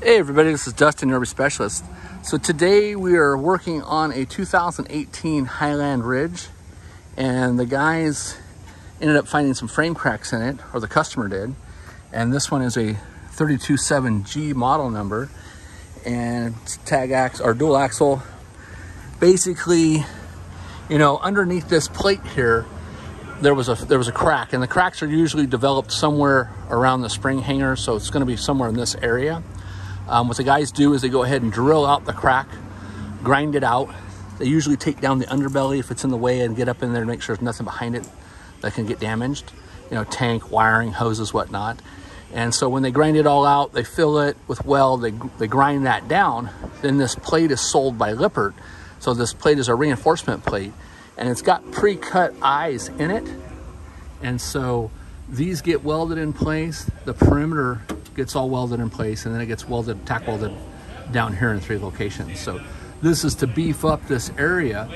Hey everybody, this is Dustin, your RV specialist. So today we are working on a 2018 Highland Ridge, and the guys ended up finding some frame cracks in it, or the customer did. And this one is a 327G model number, and it's tag axle or dual axle. Basically, you know, underneath this plate here, there was a crack, and the cracks are usually developed somewhere around the spring hanger, so it's going to be somewhere in this area. What the guys do is they go ahead and drill out the crack, grind it out. They usually take down the underbelly if it's in the way and get up in there to make sure there's nothing behind it that can get damaged. You know, tank, wiring, hoses, whatnot. And so when they grind it all out, they fill it with weld, they grind that down. Then this plate is sold by Lippert. So this plate is a reinforcement plate, and it's got pre-cut eyes in it. And so these get welded in place. The perimeter gets all welded in place, and then it gets welded, tack welded down here in 3 locations. So this is to beef up this area.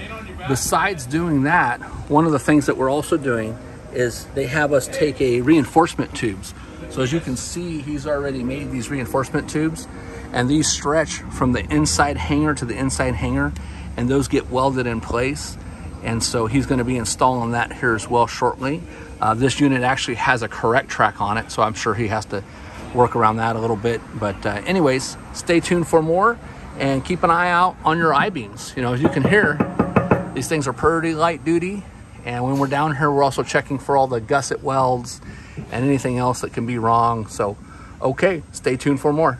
Besides doing that, one of the things that we're also doing is they have us take a reinforcement tubes. So as you can see, he's already made these reinforcement tubes, and these stretch from the inside hanger to the inside hanger, and those get welded in place. And so he's going to be installing that here as well shortly. This unit actually has a correct track on it, so I'm sure he has to work around that a little bit. But anyways, stay tuned for more, and keep an eye out on your I-beams. You know, as you can hear, these things are pretty light duty, and when we're down here, we're also checking for all the gusset welds and anything else that can be wrong. So okay, stay tuned for more.